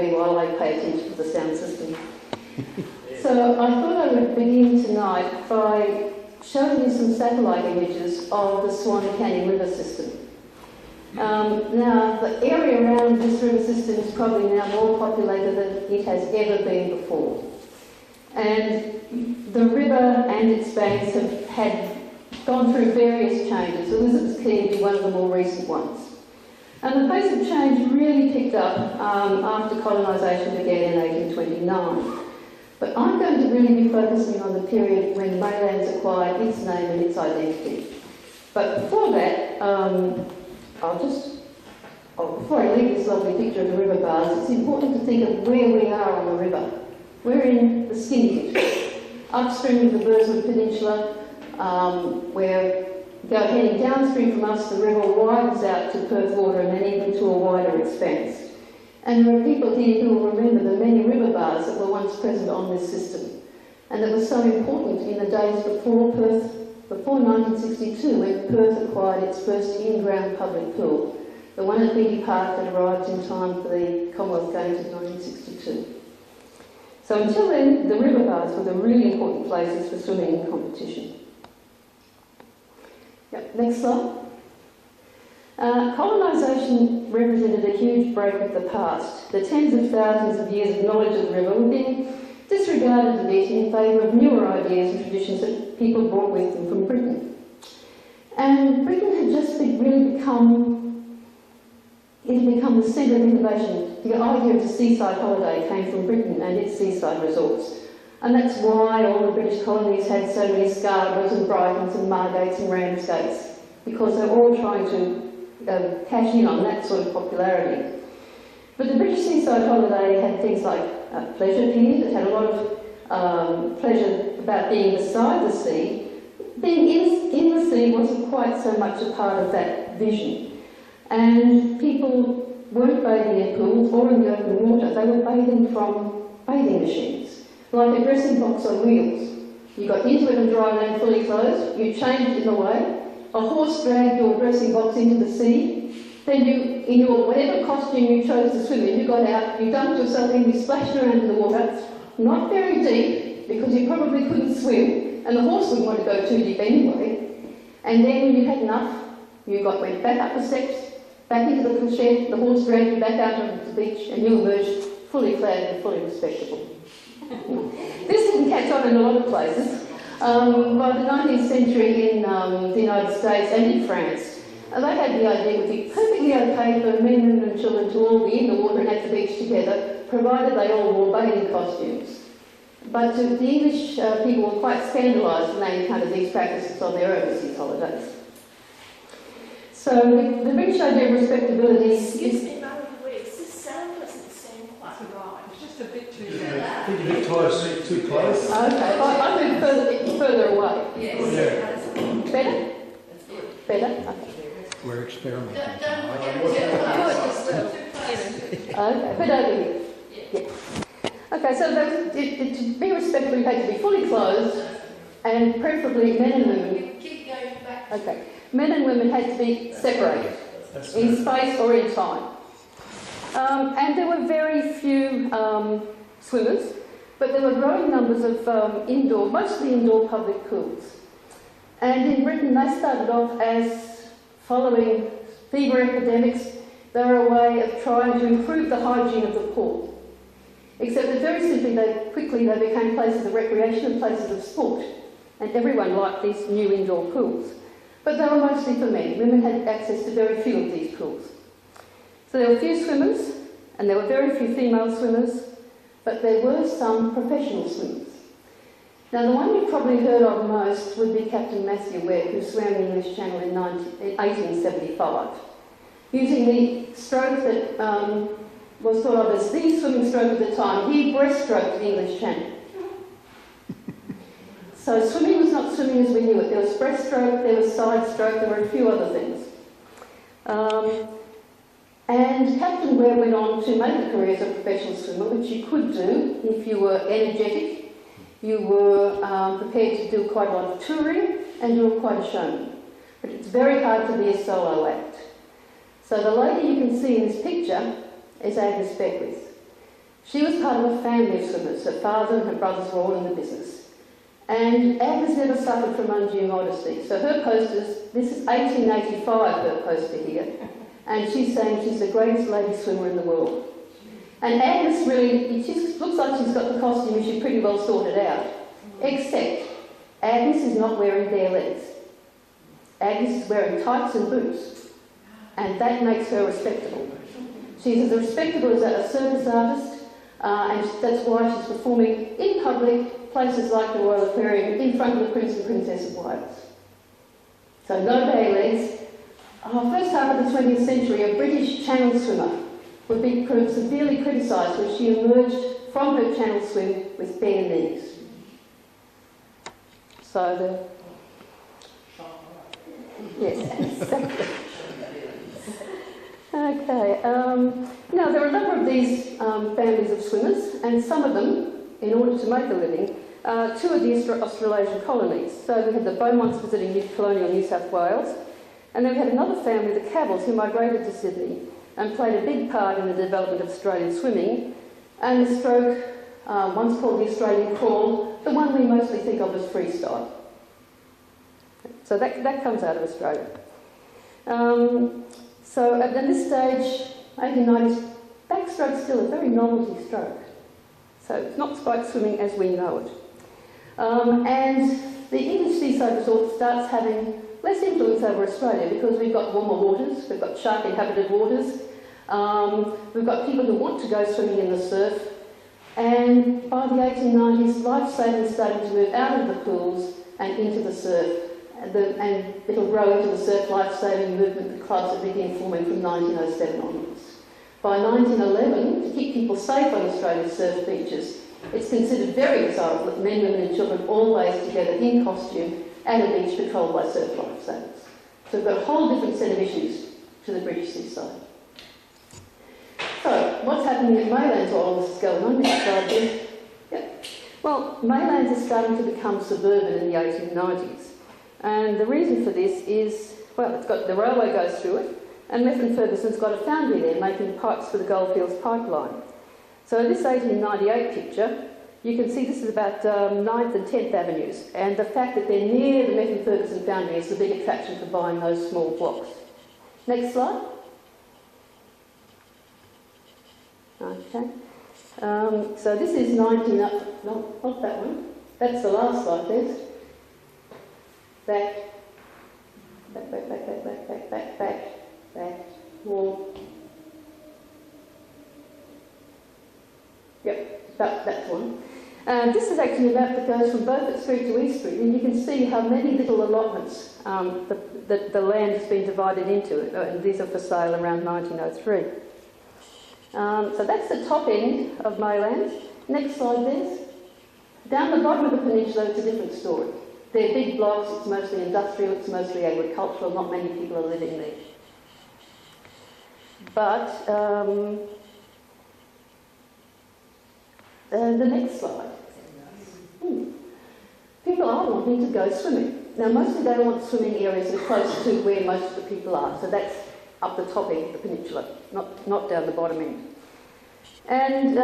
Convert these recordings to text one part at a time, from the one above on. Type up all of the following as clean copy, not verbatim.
be while I pay attention to the sound system. So I thought I would begin tonight by showing you some satellite images of the Swan Canning River system. Now, the area around this river system is probably now more populated than it has ever been before. And the river and its banks have gone through various changes. Elizabeth Quay being one of the more recent ones. And the pace of change really picked up after colonisation began in 1829. But I'm going to really be focusing on the period when Maylands acquired its name and its identity. But before that, before I leave this lovely picture of the river bars, it's important to think of where we are on the river. We're in the skinny bit, upstream of the Burswood Peninsula. We're heading downstream from us, the river widens out to Perth Water and then even to a wider expanse. And there are people here who will remember the many river bars that were once present on this system, and that was so important in the days before 1962, when Perth acquired its first in-ground public pool, the one at Beatty Park that arrived in time for the Commonwealth Games of 1962. So until then, the river bars were the really important places for swimming in competition. Yep, next slide. Colonisation represented a huge break with the past. The tens of thousands of years of knowledge of the river were being disregarded a bit in favour of newer ideas and traditions that people brought with them from Britain. And Britain had just really become the centre of innovation. The idea of the seaside holiday came from Britain and its seaside resorts. And that's why all the British colonies had so many Scarboroughs and Brightons and Margates and Ramsgates, because they're all trying to cash in on that sort of popularity. But the British seaside holiday had things like pleasure piers. It had a lot of pleasure about being beside the sea. Being in the sea wasn't quite so much a part of that vision. And people weren't bathing in pools or in the open water. They were bathing from bathing machines, like a dressing box on wheels. You got into it in dry land fully closed, you changed in the way, a horse dragged your dressing box into the sea, then you, in your whatever costume you chose to swim in, you got out, you dumped yourself in, you splashed around in the water, not very deep, because you probably couldn't swim, and the horse wouldn't want to go too deep anyway. And then when you had enough, you went back up the steps, back into the little shed, the horse dragged you back out onto the beach, and you emerged fully clad and fully respectable. This didn't catch on in a lot of places. By the 19th century in the United States and in France, they had the idea it would be perfectly okay for men, women and children to all be in the water and at the beach together, provided they all wore bathing costumes. But the English people were quite scandalised when they encountered these practices on their overseas holidays. So the British idea of respectability Excuse me, Marie-Louise, this sound doesn't seem quite right. It's just a bit too loud. I think a bit close, too close. Okay, I moved further away. Yes. Yeah. Better? Better? Okay. We're experimenting. Okay, put over here. Yeah. Okay, so to be respectful, you had to be fully clothed, and preferably men and women. Keep going back. Okay, men and women had to be separated in space or in time. And there were very few swimmers, but there were growing numbers of mostly indoor public pools. And in Britain, they started off as following fever epidemics. They were a way of trying to improve the hygiene of the pool. Except that very simply, they became places of recreation and places of sport. And everyone liked these new indoor pools. But they were mostly for men. Women had access to very few of these pools. So there were few swimmers, and there were very few female swimmers, but there were some professional swimmers. Now, the one you've probably heard of most would be Captain Matthew Webb, who swam the English Channel in 1875, using the stroke that was thought of as the swimming stroke of the time. He breaststroked the English Channel. So swimming was not swimming as we knew it. There was breaststroke, there was side stroke, there were a few other things. And Captain Webb went on to make a career as a professional swimmer, which you could do if you were energetic, you were prepared to do quite a lot of touring, and you were quite a showman. But it's very hard to be a solo act. So the lady you can see in this picture is Agnes Beckwith. She was part of a family of swimmers. Her father and her brothers were all in the business. And Agnes never suffered from undue modesty. So her posters, this is 1885, her poster here, and she's saying she's the greatest lady swimmer in the world. And Agnes really, she looks like she's got the costume and she's pretty well sorted out. Except, Agnes is not wearing bare legs. Agnes is wearing tights and boots. And that makes her respectable. She's as respectable as a circus artist, and that's why she's performing in public, places like the Royal Aquarium, in front of the Prince and Princess of Wales. So no bare legs. First half of the 20th century, a British channel swimmer would be severely criticised when she emerged from her channel swim with bare knees. So yes, exactly. Okay, now there are a number of these families of swimmers, and some of them, in order to make a living, toured the Australasian colonies. So we had the Beaumonts visiting colonial New South Wales, and then we had another family, the Cavills, who migrated to Sydney and played a big part in the development of Australian swimming, and the stroke, once called the Australian crawl, the one we mostly think of as freestyle. So that comes out of Australia. So at this stage, 1890s, backstroke's still a very novelty stroke. So it's not quite swimming as we know it. And the English seaside resort starts having less influence over Australia because we've got warmer waters, we've got shark-inhabited waters, we've got people who want to go swimming in the surf, and by the 1890s, lifesaving is starting to move out of the pools and into the surf, and it'll grow into the surf lifesaving movement, the clubs that begin forming from 1907 onwards. By 1911, to keep people safe on Australia's surf beaches, it's considered very desirable that men, women and children all race together in costume at a beach patrolled by surf lifesavers. So we've got a whole different set of issues to the British seaside. So, what's happening at Maylands while all this is going on? Next slide, please. Yep. Well, Maylands is starting to become suburban in the 1890s. And the reason for this is, well, it's got the railway goes through it, and Methven Ferguson's got a foundry there making pipes for the Goldfields pipeline. So this 1898 picture, you can see this is about 9th and 10th Avenues, and the fact that they're near the Methven Ferguson foundry is the big attraction for buying those small blocks. Next slide. Okay. So this is 19... No, not that one. That's the last slide, there's. Back, more. Yep, that's one. This is actually a map that goes from Beaufort Street to East Street, and you can see how many little allotments the land has been divided into, and these are for sale around 1903. So that's the top end of Maylands. Next slide, please. Down the bottom of the peninsula, it's a different story. They're big blocks, it's mostly industrial, it's mostly agricultural, not many people are living there. But, the next slide. People are wanting to go swimming. Now, mostly they want swimming areas that are close to where most of the people are, so that's up the top end of the peninsula, not down the bottom end. And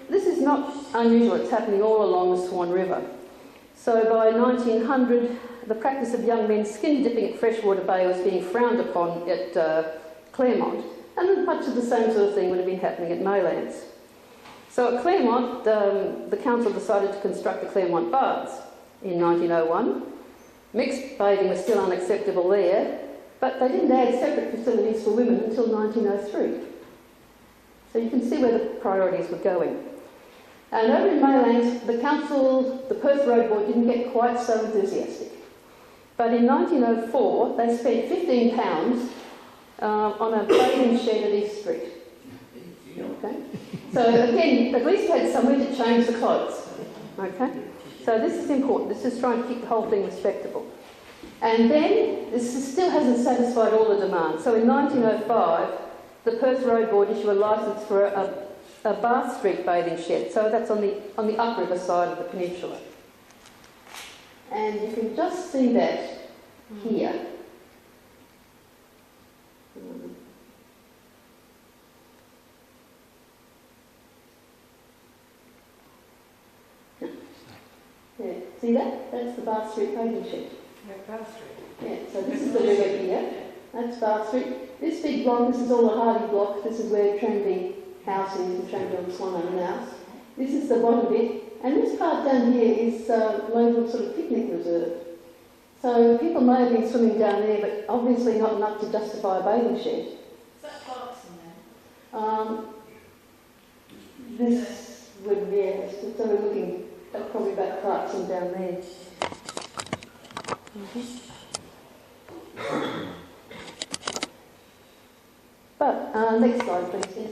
this is not unusual, it's happening all along the Swan River. So by 1900, the practice of young men skinny dipping at Freshwater Bay was being frowned upon at Claremont, and much of the same sort of thing would have been happening at Maylands. So at Claremont, the council decided to construct the Claremont Baths in 1901. Mixed bathing was still unacceptable there, but they didn't add separate facilities for women until 1903. So you can see where the priorities were going. And over in Maylands, the council, the Perth Road Board, didn't get quite so enthusiastic. But in 1904, they spent £15 on a bathing shed at East Street. Okay? So again, at least they had somewhere to change the clothes. Okay? So this is important. This is trying to keep the whole thing respectable. And then, this still hasn't satisfied all the demands. So in 1905, the Perth Road Board issued a licence for a Bath Street bathing shed. So that's on the upriver side of the peninsula. And you can just see that here. Yeah, see that? That's the Bath Street paving shed. Bath Street. Yeah, so this is the river here. That's Bath Street. This big block, this is all the Hardy block. This is where Tranby House is, and Tranby on Swan House. This is the bottom bit. And this part down here is local sort of picnic reserve. So people may have been swimming down there, but obviously not enough to justify a bathing shed. Is that Clarkson then? This would be, yes, so we're looking at probably about Clarkson down there. But next slide, please. Yes.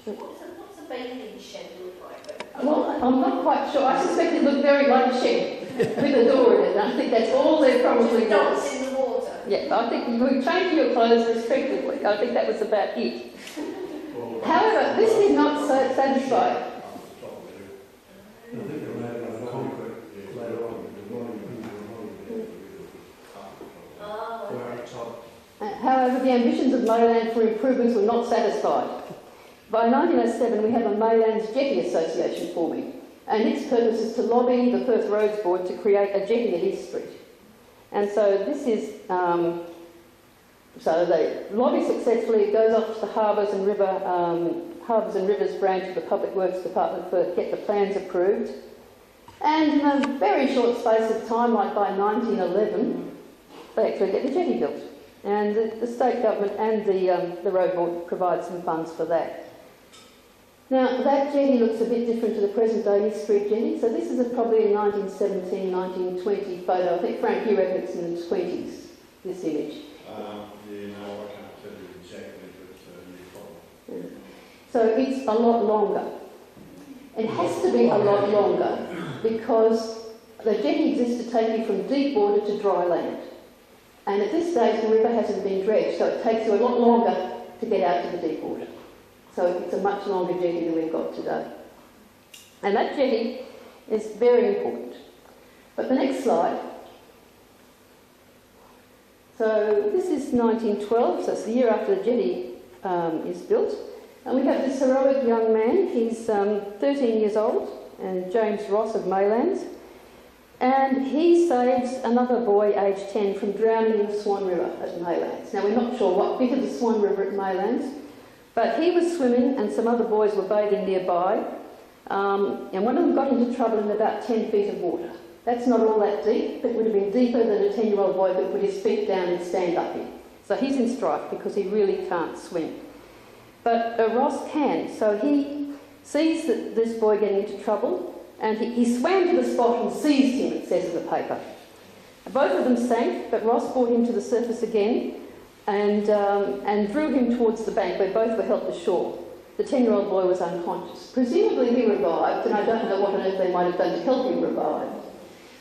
What's a bathing shed look like? Well, I'm not quite sure. I suspect it looked very like a shed with a door in it. And I think that's all there probably Dance was. in the water. Yeah, I think you were changing your clothes respectively. I think that was about it. However, this did not satisfy. However, the ambitions of Maylands for improvements were not satisfied. By 1907, we have a Maylands Jetty Association forming, and its purpose is to lobby the Perth Roads Board to create a jetty at East Street. And so this is, so they lobby successfully. It goes off to the Harbours and Rivers branch of the Public Works Department for get the plans approved. And in a very short space of time, like by 1911, they actually get the jetty built. And the state government and the road board provide some funds for that. Now, that jetty looks a bit different to the present day East Street jetty. So this is probably a 1917, 1920 photo. I think, Frank, you reckon it's in the 20s, this image. Yeah, no, I can't tell you exactly, but Yeah. So it's a lot longer. It has to be a lot longer because the jetty exists to take you from deep water to dry land. And at this stage, the river hasn't been dredged, so it takes you a lot longer to get out to the deep water. So it's a much longer jetty than we've got today. And that jetty is very important. But the next slide. So this is 1912, so it's the year after the jetty is built. And we have this heroic young man. He's 13 years old, and James Ross of Maylands. And he saves another boy, aged 10, from drowning in the Swan River at Maylands. Now, we're not sure what bit of the Swan River at Maylands, but he was swimming and some other boys were bathing nearby. And one of them got into trouble in about 10 feet of water. That's not all that deep. It would have been deeper than a 10-year-old boy could put his feet down and stand up in. So he's in strife because he really can't swim. But Ross can, so he sees that this boy getting into trouble, and he swam to the spot and seized him, it says in the paper. Both of them sank, but Ross brought him to the surface again and drew him towards the bank where both were helped ashore. The 10-year-old boy was unconscious. Presumably he revived, and I don't know what on earth they might have done to help him revive.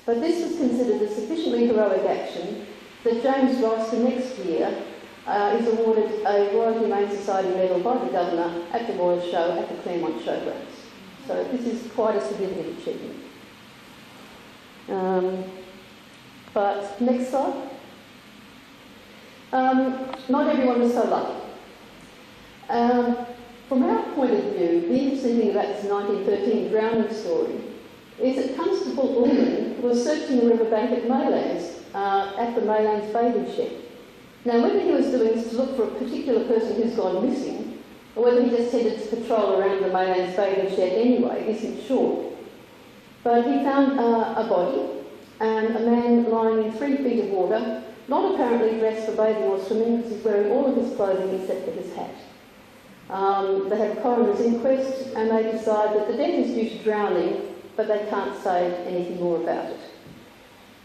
But this was considered a sufficiently heroic action that James Ross, the next year, is awarded a Royal Humane Society medal by the Governor at the Royal Show at the Claremont Showgrounds. So this is quite a significant achievement. But next slide. Not everyone was so lucky. From our point of view, the interesting thing about this 1913 drowning story is that Constable Ullman was searching the riverbank at Maylands, at the Maylands bathing shed. Now, whether he was doing this to look for a particular person who's gone missing, or whether he just headed to patrol around the Maylands bathing shed anyway, isn't sure. But he found a body and a man lying in 3 feet of water, not apparently dressed for bathing or swimming, because he's wearing all of his clothing except for his hat. They had a coroner's inquest and they decide that the death is due to drowning, but they can't say anything more about it.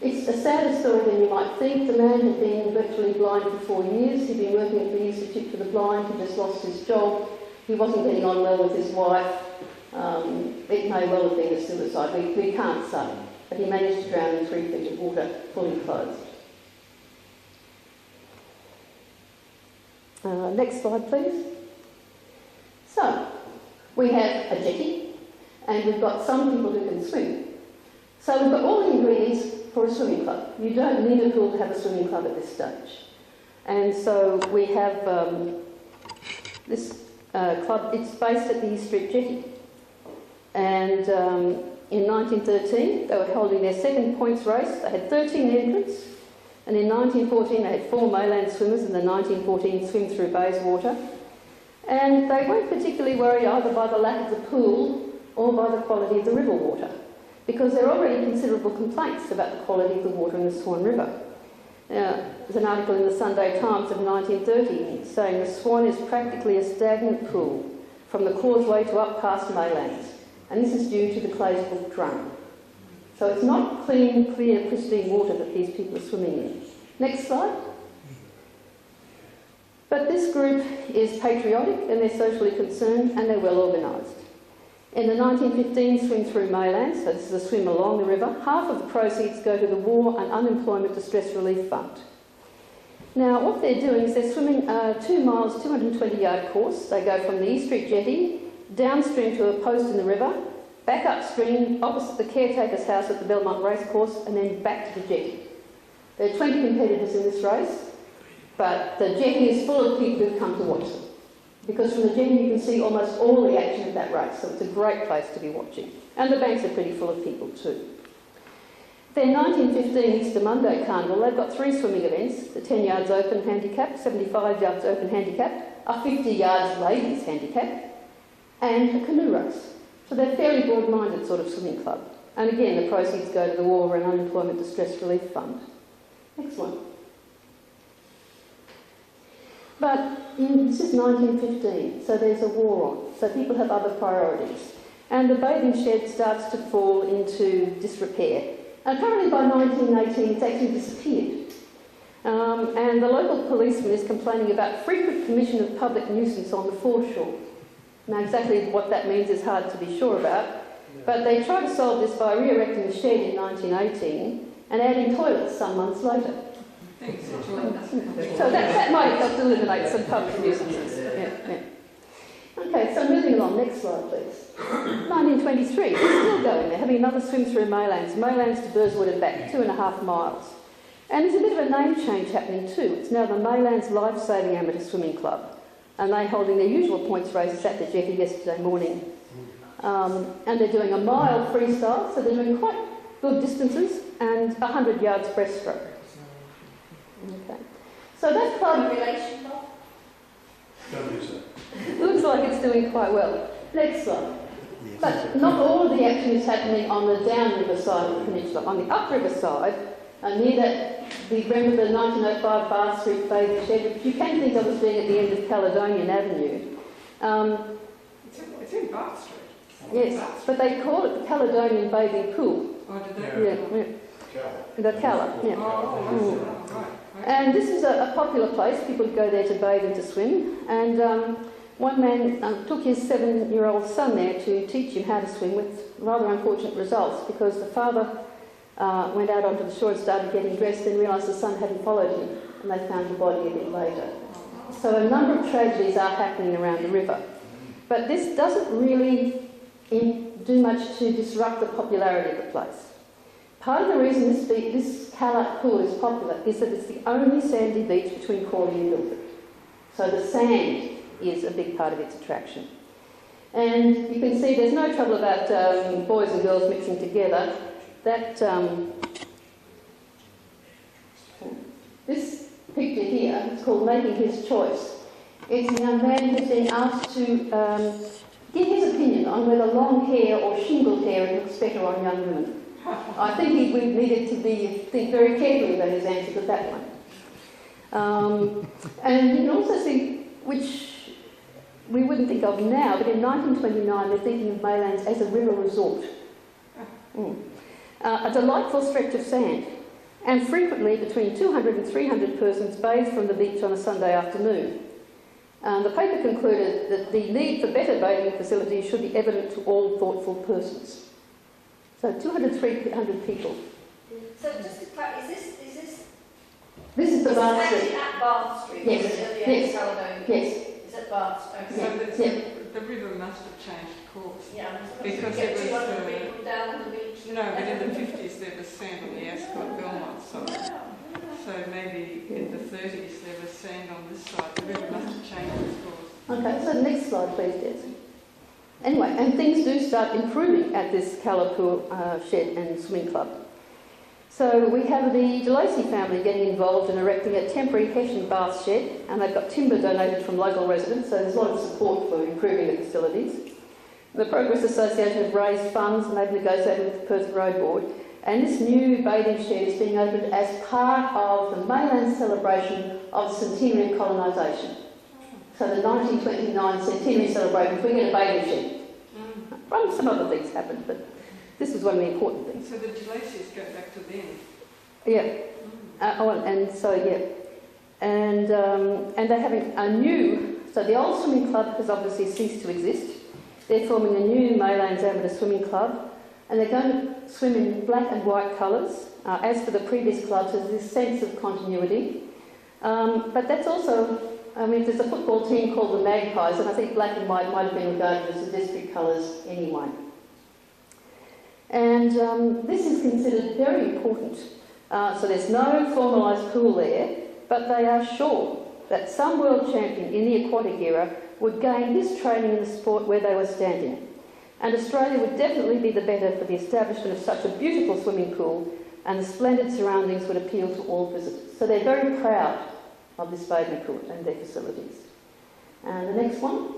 It's a sadder story than you might think. The man had been virtually blind for 4 years. He'd been working at the Institute for the Blind. He just lost his job. He wasn't getting on well with his wife. It may well have been a suicide. We can't say. But he managed to drown in 3 feet of water, fully clothed. Next slide, please. So, we have a jetty, and we've got some people who can swim. So we've got all the ingredients for a swimming club. You don't need a pool to have a swimming club at this stage. And so we have this club, it's based at the East Street Jetty. And in 1913, they were holding their second points race. They had 13 entrants. And in 1914, they had 4 Maylands swimmers in the 1914 swim through Bayswater. And they weren't particularly worried either by the lack of the pool or by the quality of the river water, because there are already considerable complaints about the quality of the water in the Swan River. There's an article in the Sunday Times of 1930 saying the Swan is practically a stagnant pool from the causeway to up past Maylands, and this is due to the Claysbrook drum. So it's not clean, clear, pristine water that these people are swimming in. Next slide. But this group is patriotic and they're socially concerned and they're well organised. In the 1915 swim through Maylands, so this is a swim along the river, half of the proceeds go to the War and Unemployment Distress Relief Fund. Now, what they're doing is they're swimming a 2 miles, 220-yard course. They go from the East Street jetty, downstream to a post in the river, back upstream, opposite the caretaker's house at the Belmont Racecourse, and then back to the jetty. There are 20 competitors in this race, but the jetty is full of people who've come to watch them. Because from the jetty you can see almost all the action of that race, so it's a great place to be watching. And the banks are pretty full of people too. Their 1915 Easter Monday Carnival, they've got 3 swimming events: the 10 yards open handicap, 75 yards open handicap, a 50 yards ladies handicap, and a canoe race. So they're a fairly broad-minded sort of swimming club. And again, the proceeds go to the War and Unemployment Distress Relief Fund. Next one. But this is 1915, so there's a war on, so people have other priorities. And the bathing shed starts to fall into disrepair. And apparently by 1918 it's actually disappeared. And the local policeman is complaining about frequent commission of public nuisance on the foreshore. Now exactly what that means is hard to be sure about, but they tried to solve this by re-erecting the shed in 1918 and adding toilets some months later. So that might help to eliminate some public nuisances. Yeah. Okay, so moving along, next slide please. 1923, we're still going there, having another swim through Maylands to Burswood and back, 2.5 miles. And there's a bit of a name change happening too. It's now the Maylands Life-Saving Amateur Swimming Club, and they're holding their usual points races at the jetty yesterday morning. And they're doing a mile freestyle, so they're doing quite good distances, and 100 yards breaststroke. Okay. So that club looks like it's doing quite well. Next slide. But not all of the action is happening on the downriver side of the peninsula. On the upriver side, near that, remember the 1905 Bath Street bathing shed, which you can think of as being at the end of Caledonian Avenue. It's in Bath Street. Yes, but they call it the Caledonian Bathing Pool. Oh, did they? Yeah. The Cala, yeah. Right. And this is a popular place. People go there to bathe and to swim. And one man took his 7-year-old son there to teach him how to swim, with rather unfortunate results, because the father went out onto the shore and started getting dressed and realised the son hadn't followed him, and they found the body a bit later. So a number of tragedies are happening around the river. But this doesn't really do much to disrupt the popularity of the place. Part of the reason this Cala pool is popular is that it's the only sandy beach between Crawley and Guildford. So the sand is a big part of its attraction. And you can see there's no trouble about boys and girls mixing together. This picture here is called Making His Choice. It's a young man who's been asked to give his opinion on whether long hair or shingled hair looks better on young women. I think he would needed to think very carefully about his answer to that one. And you can also see, which we wouldn't think of now, but in 1929 they're thinking of Maylands as a river resort. A delightful stretch of sand, and frequently between 200 and 300 persons bathe from the beach on a Sunday afternoon. The paper concluded that the need for better bathing facilities should be evident to all thoughtful persons. So 200, 300 people. So just to clarify, is this? This is the Bath Street. Actually at Bath Street. Yes. Yes. Is at Bath. Okay. So the river must have changed course. Yeah. Because get it was 200 people down the beach. No, but in the 50s there was sand on the Ascot Belmont side. So maybe in the 30s there was sand on this side. The river must have changed its course. Okay, so next slide please, Jess. Anyway, and things do start improving at this Calipool shed and swimming club. So we have the DeLacy family getting involved in erecting a temporary Hessian bath shed, and they've got timber donated from local residents, so there's a lot of support for improving the facilities. The Progress Association have raised funds and they've negotiated with the Perth Road Board, and this new bathing shed is being opened as part of the Maylands celebration of the centenary of colonisation. So the 1929 centenary celebrations, we get a bathing shed. Well, some other things happened, but this was one of the important things. So the Delacys go back to them. Yeah. And they're having a new. So the old swimming club has obviously ceased to exist. They're forming a new Maylands Amateur Swimming Club, and they're going to swim in black and white colours. As for the previous clubs, there's this sense of continuity. But that's also, I mean, there's a football team called the Magpies, and I think black and white might have been regarded as the district colours anyway. And this is considered very important. So there's no formalised pool there, but they are sure that some world champion in the aquatic era would gain this training in the sport where they were standing. And Australia would definitely be the better for the establishment of such a beautiful swimming pool, and the splendid surroundings would appeal to all visitors. So they're very proud of this bathing pool and their facilities. And the next one.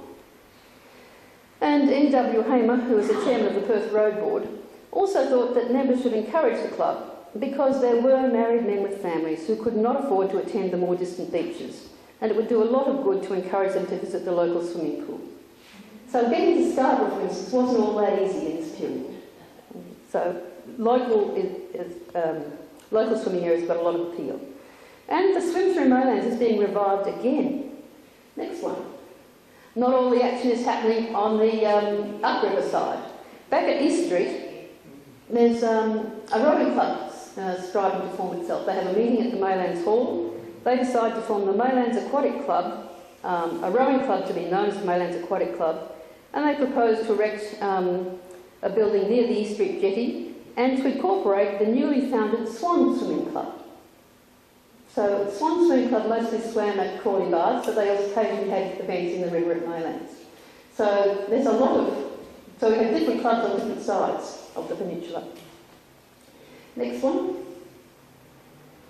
And N.W. Hamer, who is the chairman of the Perth Road Board, also thought that members should encourage the club because there were married men with families who could not afford to attend the more distant beaches, and it would do a lot of good to encourage them to visit the local swimming pool. So getting to Scarborough, for instance, wasn't all that easy in this period. So local swimming areas got a lot of appeal. And the swim through Maylands is being revived again. Next one. Not all the action is happening on the upriver side. Back at East Street, there's a rowing club striving to form itself. They have a meeting at the Maylands Hall. They decide to form the Maylands Aquatic Club, a rowing club to be known as the Maylands Aquatic Club, and they propose to erect a building near the East Street jetty and to incorporate the newly founded Swan Swimming Club. So the Swan Swimming Club mostly swam at Crawley Bars, but they also occasionally had events in the river at Maylands. So there's a lot of, so we have different clubs on different sides of the peninsula. Next one.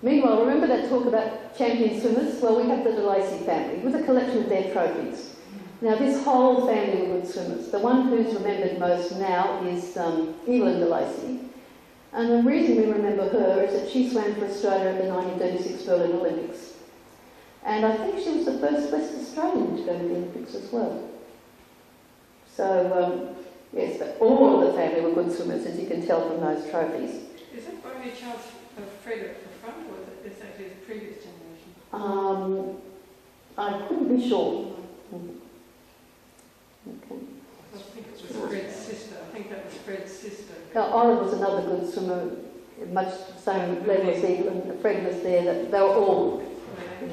Meanwhile, remember that talk about champion swimmers? Well, we have the DeLacy family with a collection of their trophies. Now, this whole family were good swimmers. The one who's remembered most now is Evelyn DeLacy. And the reason we remember her is that she swam for Australia at the 1936 Berlin Olympics. And I think she was the first West Australian to go to the Olympics as well. So, yes, but all of the family were good swimmers, as you can tell from those trophies. Is it by any chance Fred at the front, or is that his previous generation? I couldn't be sure. Okay. I think it was Fred's sister. I think that was Fred's sister. Olive was another good swimmer, much the same level as Evelyn. Fred was there. They were all good.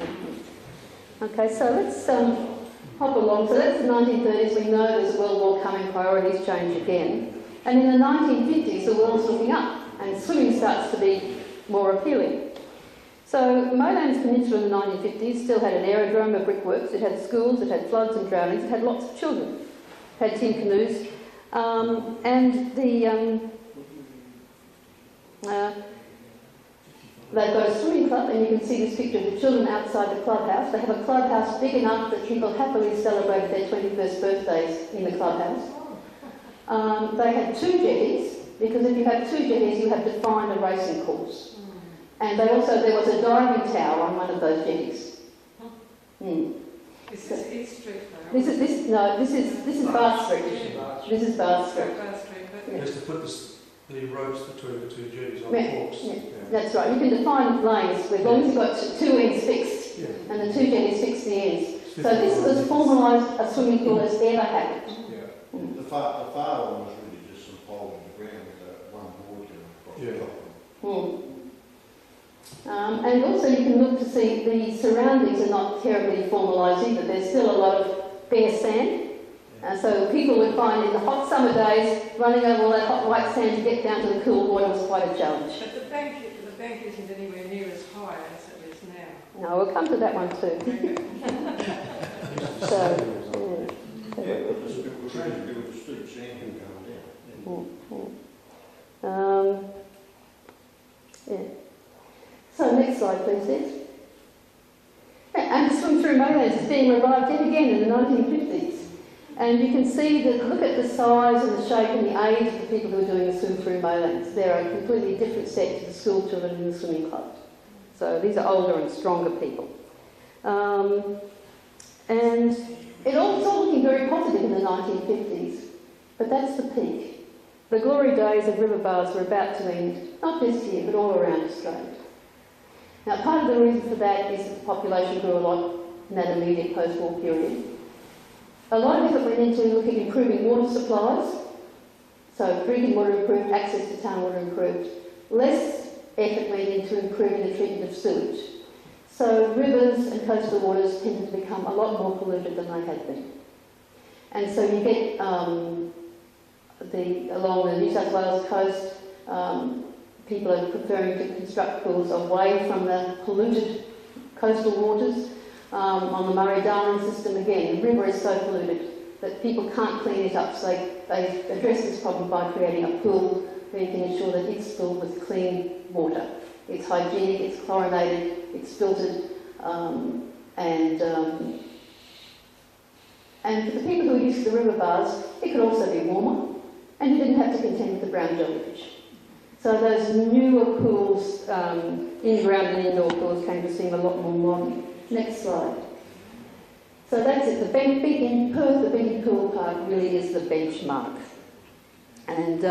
Okay, so let's hop along. So that's the 1930s. We know there's a World War coming, priorities change again. And in the 1950s, the world's looking up and swimming starts to be more appealing. So Maylands Peninsula in the 1950s still had an aerodrome of brickworks. It had schools, it had floods and drownings, it had lots of children. It had tin canoes. They've got a swimming club, and you can see this picture of the children outside the clubhouse. They have a clubhouse big enough that people happily celebrate their 21st birthdays in the clubhouse. They had 2 jetties, because if you have 2 jetties, you have to find a racing course. And there was a diving tower on one of those jetties. Is this East Street now? This is Bath Street. This is Bath Street. Just to put the ropes between the 2 jetties on the forks. Yeah. That's right. You can define lanes as long as you've got 2 ends fixed, and the 2 jetties fix the ends. So this is as formalised a swimming pool as ever happened. Yeah. The far one was really just some pole in the ground with one board going across the top. And also you can look to see the surroundings are not terribly formalised either. There's still a lot of bare sand. So people would find in the hot summer days, running over all that hot white sand to get down to the cool water was quite a challenge. But the bank isn't anywhere near as high as it is now. No, we'll come to that one too. Okay. Yeah, but there's a bit of a steep sand hill going down. Yeah. So next slide, please, Ed. And the swim through Maylands is being revived yet again in the 1950s. And you can see that, look at the size and the shape and the age of the people who are doing the swim through Maylands. They're a completely different set to the school children in the swimming club. So these are older and stronger people. And it's all looking very positive in the 1950s, but that's the peak. The glory days of river baths were about to end, not just here, but all around Australia. Now, part of the reason for that is that the population grew a lot in that immediate post-war period. A lot of effort went into looking at improving water supplies, so drinking water improved, access to town water improved. Less effort went into improving the treatment of sewage. So rivers and coastal waters tended to become a lot more polluted than they had been. And so you get, along the New South Wales coast, people are preferring to construct pools away from the polluted coastal waters. On the Murray-Darling system, again, the river is so polluted that people can't clean it up, so they address this problem by creating a pool where you can ensure that it's filled with clean water. It's hygienic, it's chlorinated, it's filtered, and for the people who are used to the river baths, it could also be warmer, and you didn't have to contend with the brown jellyfish. So those newer pools, in-ground and indoor pools, came to seem a lot more modern. Next slide. So that's it. In Perth, the Benny Pool Park really is the benchmark. And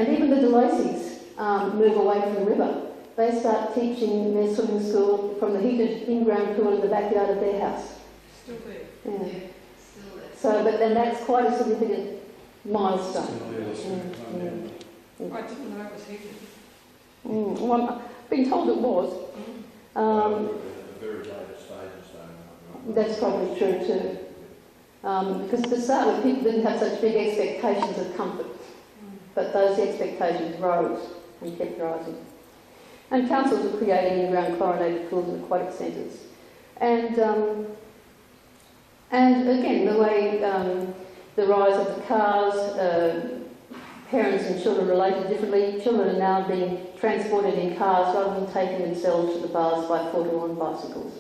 even the DeLacy's move away from the river. They start teaching their swimming school from the heated in-ground pool in the backyard of their house. Still there. Yeah. So, but then that's quite a significant milestone. I didn't know it was heated. Well, I've been told it was. Very late stages, though. That's probably true too. Because to start with, people didn't have such big expectations of comfort. But those expectations rose and kept rising. And councils were creating in-ground chlorinated pools and aquatic centres. And again, the way the rise of the cars, parents and children related differently. Children are now being transported in cars rather than taking themselves to the baths by foot or on bicycles.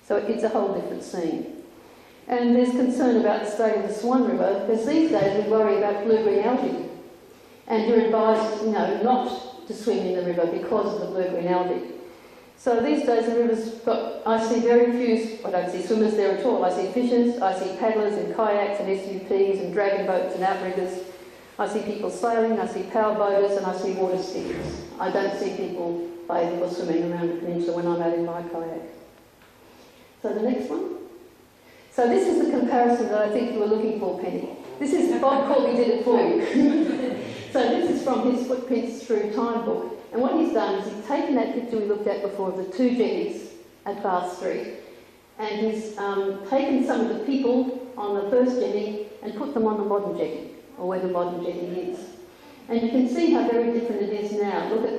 So it's a whole different scene. And there's concern about the state of the Swan River, because these days we worry about blue-green algae. And you're advised, not to swim in the river because of the blue-green algae. So these days the river's I see very few, I don't see swimmers there at all. I see fishers, I see paddlers in kayaks and SUPs and dragon boats and outriggers. I see people sailing, I see power boaters, and I see water skiers. I don't see people bathing or swimming around the peninsula when I'm out in my kayak. So the next one. So this is the comparison that I think you were looking for, Penny. This is, Bob Corby did it for you. So this is from his Footprints Through Time book. And what he's done is he's taken that picture we looked at before of the two jetties at Bath Street, and he's taken some of the people on the first jetty and put them on the modern jetty, or where the modern jetty is. And you can see how very different it is now. Look at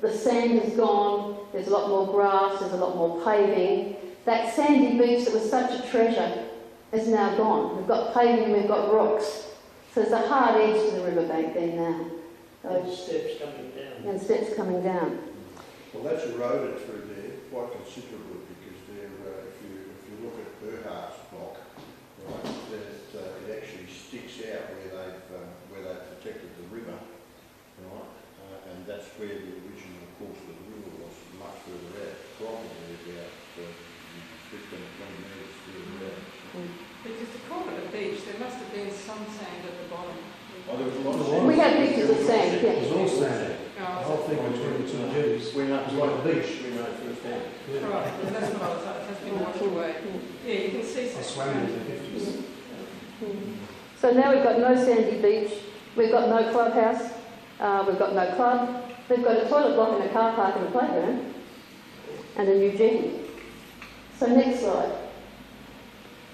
the sand has gone, there's a lot more grass, there's a lot more paving. That sandy beach that was such a treasure is now gone. We've got paving and we've got rocks. So there's a hard edge to the riverbank there now. And steps coming down. And steps coming down. Well, that's eroded through there quite considerably, because there, if you look at Burhart's block, right, it actually sticks out where they've protected the river, right, and that's where the original course of the river was, much further out, probably about 15 or 20 metres further out. Because to call it a beach, there must have been some sand at the bottom. Oh, there was a lot of sand. We have pictures of sand, It yeah. was all sand. Oh, The whole thing between the two jetties We know, was like a beach. we know firsthand. Yeah. right, well, that's what I was like. It has been washed away. Yeah, you can see I sand. swam in the 50s. So now we've got no sandy beach, we've got no clubhouse, we've got no club, we've got a toilet block and a car park and a playground, and a new jetty. So next slide.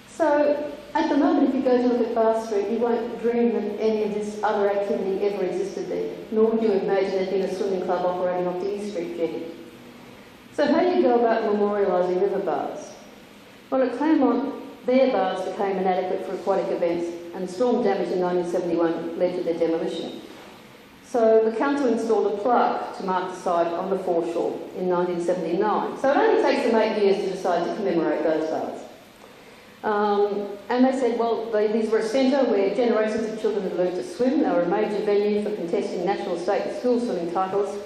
So at the moment, if you go to look at Bath Street, you won't dream that any of this other activity ever existed there, nor would you imagine there'd been a swimming club operating off the East Street jetty. So how do you go about memorialising river baths? Well, at Claremont, their baths became inadequate for aquatic events, and storm damage in 1971 led to their demolition. So the council installed a plaque to mark the site on the foreshore in 1979. So it only takes them 8 years to decide to commemorate those baths. And they said, well, these were a centre where generations of children had learned to swim. They were a major venue for contesting national, state and school swimming titles.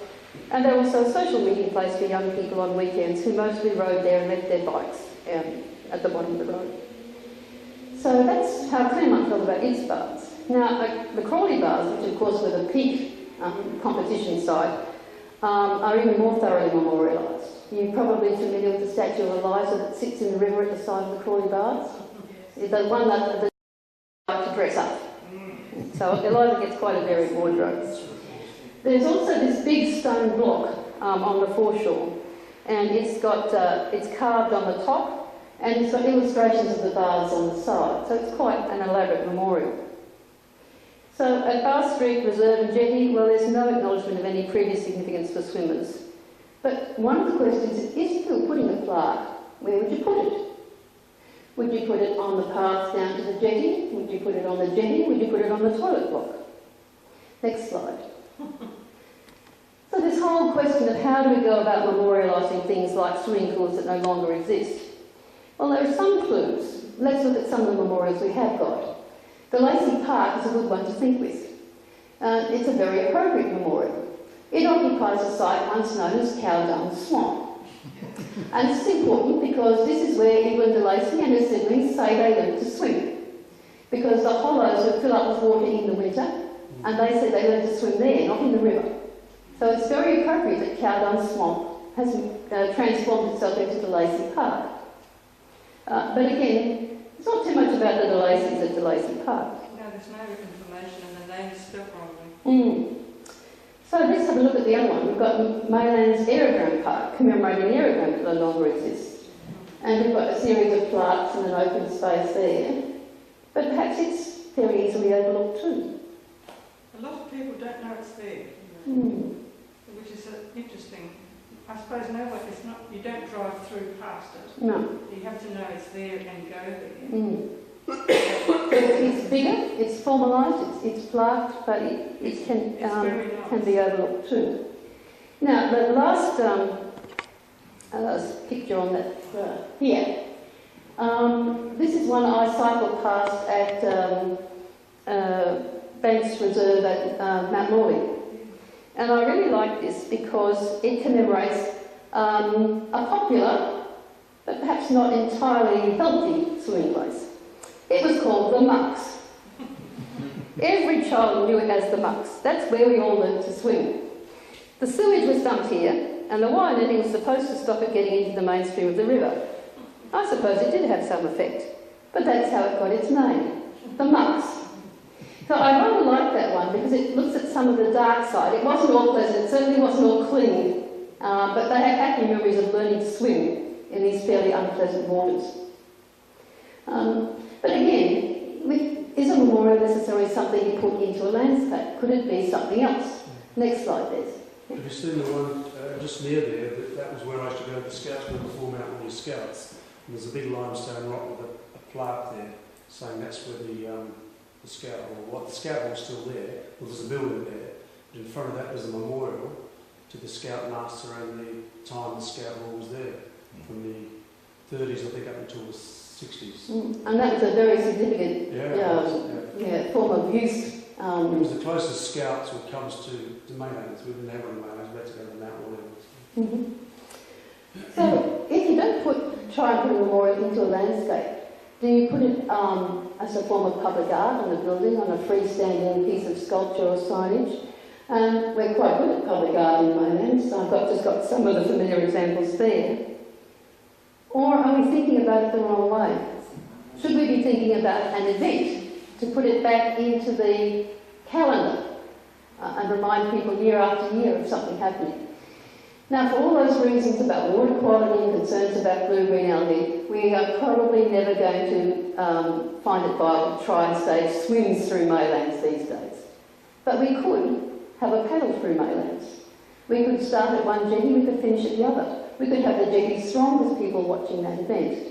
And they're also a social meeting place for young people on weekends who mostly rode there and left their bikes at the bottom of the road. So that's how Claremont felt about its baths. Now, the Crawley baths, which of course were the peak competition site, are even more thoroughly memorialised. You're probably familiar with the statue of Eliza that sits in the river at the side of the Crawley baths. It's the one that they like to dress up. So Eliza gets quite a varied wardrobe. There's also this big stone block on the foreshore, and it's carved on the top, and it's got illustrations of the baths on the side. So it's quite an elaborate memorial. So at Bath Street Reserve and Jetty, well, there's no acknowledgement of any previous significance for swimmers. But one of the questions is, if you were putting a plaque, where would you put it? Would you put it on the path down to the jetty? Would you put it on the jetty? Would you put it on the toilet block? Next slide. So this whole question of how do we go about memorialising things like swimming pools that no longer exist? Well, there are some clues. Let's look at some of the memorials we have got. The Lacey Park is a good one to think with. It's a very appropriate memorial. It occupies a site once known as Cow Dung Swamp. And it's important because this is where Evelyn de Lacey and her siblings say they learned to swim. Because the hollows would fill up with water in the winter, and they said they learned to swim there, not in the river. So it's very appropriate that Cow Dung Swamp has transformed itself into de Lacey Park. But again, it's not too much about the de Lacey's at de Lacey Park. No, there's no information and the name's spelled wrongly. So let's have a look at the other one. We've got Maylands Aerodrome Park, commemorating the aerodrome that no longer exists. And we've got a series of plaques and an open space there. But perhaps it's fairly easily overlooked too. A lot of people don't know it's there, which is interesting. I suppose it's not. You don't drive through past it. No. You have to know it's there and go there. It's bigger, it's formalised, it's plaqued, but it can can be overlooked too. Now, the last picture on that here. This is one I cycled past at Banks Reserve at Mount Morley. And I really like this because it commemorates a popular, but perhaps not entirely healthy swimming place. It was called the Mucks. Every child knew it as the Mucks. That's where we all learned to swim. The sewage was dumped here, and the wire netting was supposed to stop it getting into the mainstream of the river. I suppose it did have some effect, but that's how it got its name, the Mucks. So I rather like that one because it looks at some of the dark side. It wasn't all pleasant, it certainly wasn't all clean, but they had happy memories of learning to swim in these fairly unpleasant waters. But again, is a memorial necessarily something you put into a landscape? Could it be something else? Next slide, please. Have you seen the one just near there? That was where I used to go to the scouts when they form out all your scouts. And there's a big limestone rock with a plaque there saying that's where the scout hall, well, the scout hall's still there, well, there's a building there, but in front of that there's a memorial to the scoutmaster and the time the scout hall was there, from the 30s, I think, up until the 60s. And that was a very significant form of use. It was the closest scouts when it comes to Maylands. We didn't have one in Maylands, we had to go to the Mount Royal. So, if you don't try and put a memorial into a landscape, do you put it as a form of public art on a building, on a freestanding piece of sculpture or signage? And we're quite good at public art in Maylands, so I've just got some of the familiar examples there. Or are we thinking about it the wrong way? Should we be thinking about an event to put it back into the calendar and remind people year after year of something happening? Now, for all those reasons about water quality and concerns about blue-green algae, we are probably never going to find it viable to try and stage swims through Maylands these days. But we could have a paddle through Maylands. We could start at one jetty, we could finish at the other. We could have the jetty thronged with people watching that event.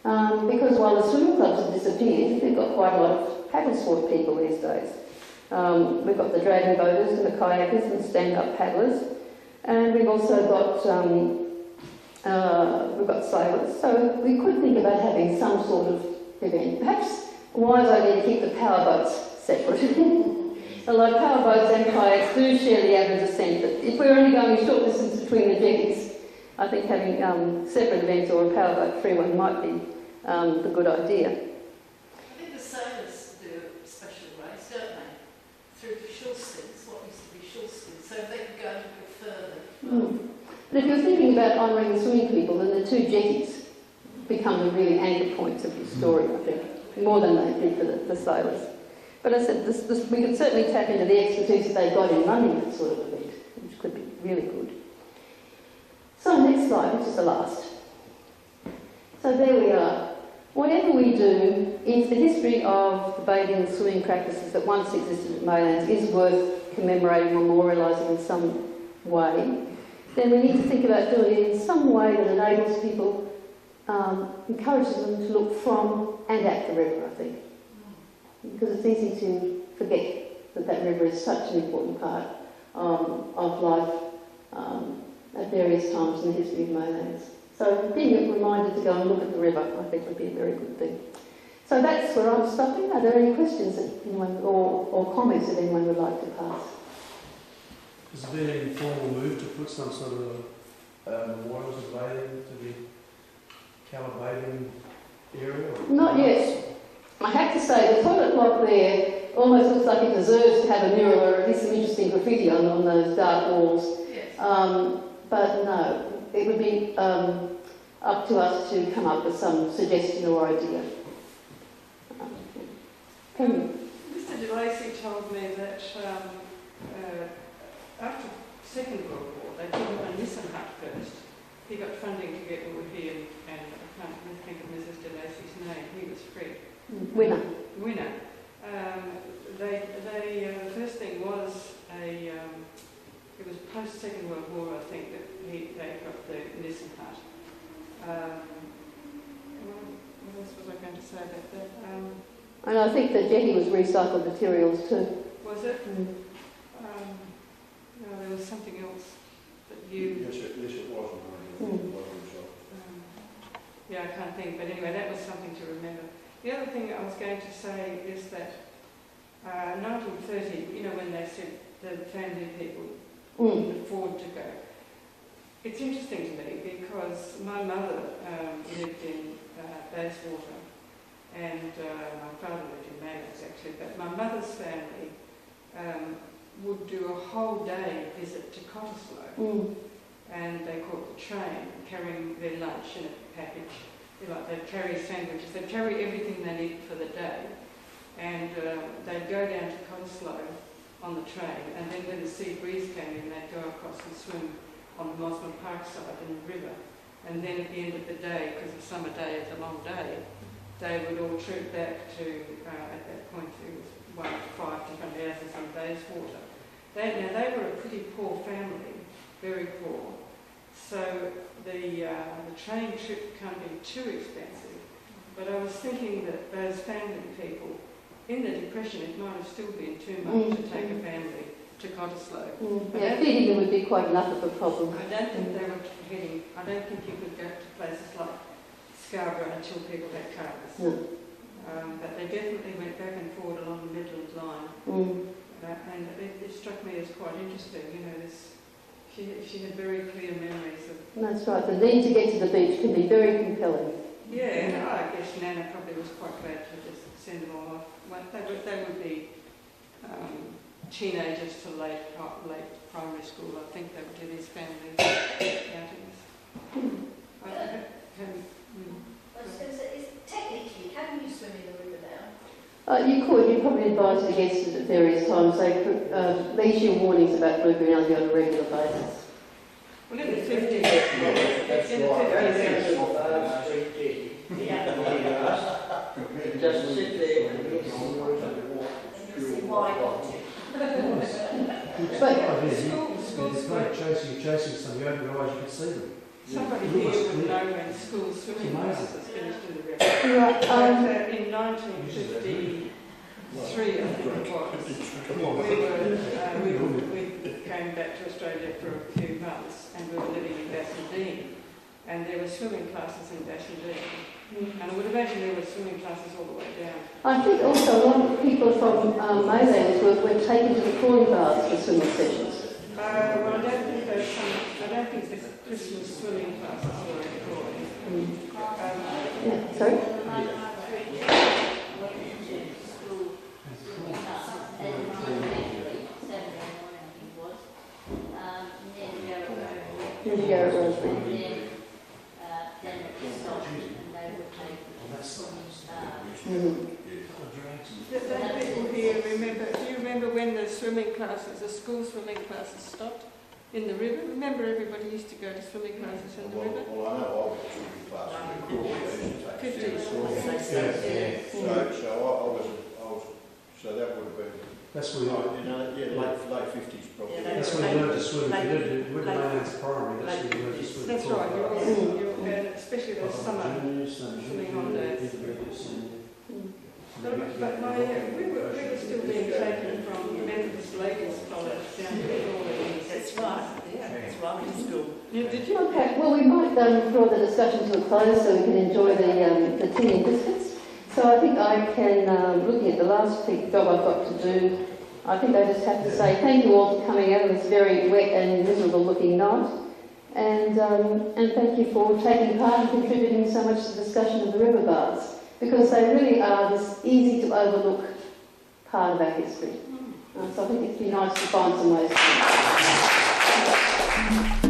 Because while the swimming clubs have disappeared, we've got quite a lot of paddle sport people these days. We've got the dragon boaters and the kayakers and stand-up paddlers, and we've also got sailors. So we could think about having some sort of event. Perhaps a wise idea to keep the power boats separate. Although power boats and kayaks do share the average ascent, but if we're only going a short distance between the jetties, I think having separate events or a power boat free one might be the good idea. I think the sailors do a special race, don't they? Through Shulskins, what used to be Shulskins, so they could go a bit further. But if you're thinking about honouring the swimming people, then the two jetties become the really anchor points of your story, I think, more than they did for the sailors. But as I said, we could certainly tap into the expertise that they got in running that sort of event, which could be really good. So next slide, which is the last. So there we are. Whatever we do, if the history of the bathing and swimming practices that once existed at Maylands is worth commemorating or memorialising in some way, then we need to think about doing it in some way that enables people, encourages them to look from and at the river, I think. Because it's easy to forget that river is such an important part of life at various times in the history of Maylands. So being reminded to go and look at the river, I think, would be a very good thing. So that's where I'm stopping. Are there any questions that anyone, or comments that anyone would like to pass? Has there been any formal move to put some sort of memorials of bathing to the Cala bathing area? Or Not yet. I have to say, the toilet block there almost looks like it deserves to have a mural or at least some interesting graffiti on those dark walls. Yes. But no, it would be up to us to come up with some suggestion or idea. Mr. De Lacy told me that after the Second World War, they put him on Nissan Hut first. He got funding to get with him, and I can't think of Mrs. De Lacy's name. He was free. Winner. The first thing was it was post Second World War, I think, that they got the Nissan Hut. What else was I going to say about that? And I think the jetty was recycled materials too. Was it? No, there was something else that you... Yes, it wasn't. Yeah, I can't think, but anyway, that was something to remember. The other thing I was going to say is that 1930, you know, when they said the family people couldn't afford to go, it's interesting to me because my mother lived in Bayswater and my father lived in Maylands actually, but my mother's family would do a whole day visit to Cottesloe and they caught the train carrying their lunch in a package. They'd carry sandwiches, they'd carry everything they needed for the day, and they'd go down to Cottesloe on the train, and then when the sea breeze came in, they'd go across and swim on the Mosman Park side in the river, and then at the end of the day, because the summer day is a long day, they would all troop back to, at that point it was 1 of 5 different houses in Bayswater. They were a pretty poor family, very poor. So the train trip can't be too expensive, but I was thinking that those family people, in the Depression, it might have still been too much to take a family to Cottesloe. Yeah, feeding them would be quite enough of a problem. I don't think they were heading, I don't think you could go to places like Scarborough until people had cars. No. But they definitely went back and forward along the Midland line. And it struck me as quite interesting, you know, she had very clear memories of... That's right, the need to get to the beach can be very compelling. Yeah, and I guess Nana probably was quite glad to just send them all off. They would be teenagers to late primary school. I think they would do these family outings. Technically, can you swim in the river now? You could. You'd probably advise against it at various times. They issue warnings about blue green algae on a regular basis. Well, in the 50s, That's in the right. 50s, Just sit there and And you'll see why not to. It's like chasing some young guys, you can see them. somebody here would know when school swimming It's amazing. classes finished in the river. Right, But in 1953, I think it was, we came back to Australia for a few months and we were living in Bassendean, and there were swimming classes in Bassendean. And I would imagine there were swimming classes all the way down. I think also a lot of people from Maylands were taken to the crawling baths for swimming sessions. Well, I don't think the Christmas swimming classes were employed. Yeah, sorry? Did you go at Rosemary? People here remember, do you remember when the swimming classes, the school swimming classes stopped in the river? Remember everybody used to go to swimming classes in the river? Well, I know I went to swimming classes in the Court, they used to take 50s. So that would have been, That's where you, late 50s probably. that's when you learn to swim. If you went to Maylands Primary, that's when you learn to swim. That's right, and especially those summer swimming holidays. But we were still being taken from Methodist Ladies College down to Maylands. That's right, yeah, that's right, in school. Did you? Okay, well we might draw the discussion to a close so we can enjoy the tea and biscuits. So I think I can, looking at the last job I've got to do, I think I just have to say thank you all for coming out on this very wet and miserable looking night. And thank you for taking part and contributing so much to the discussion of the river baths, because they really are this easy to overlook part of our history. So I think it'd be nice to find some ways to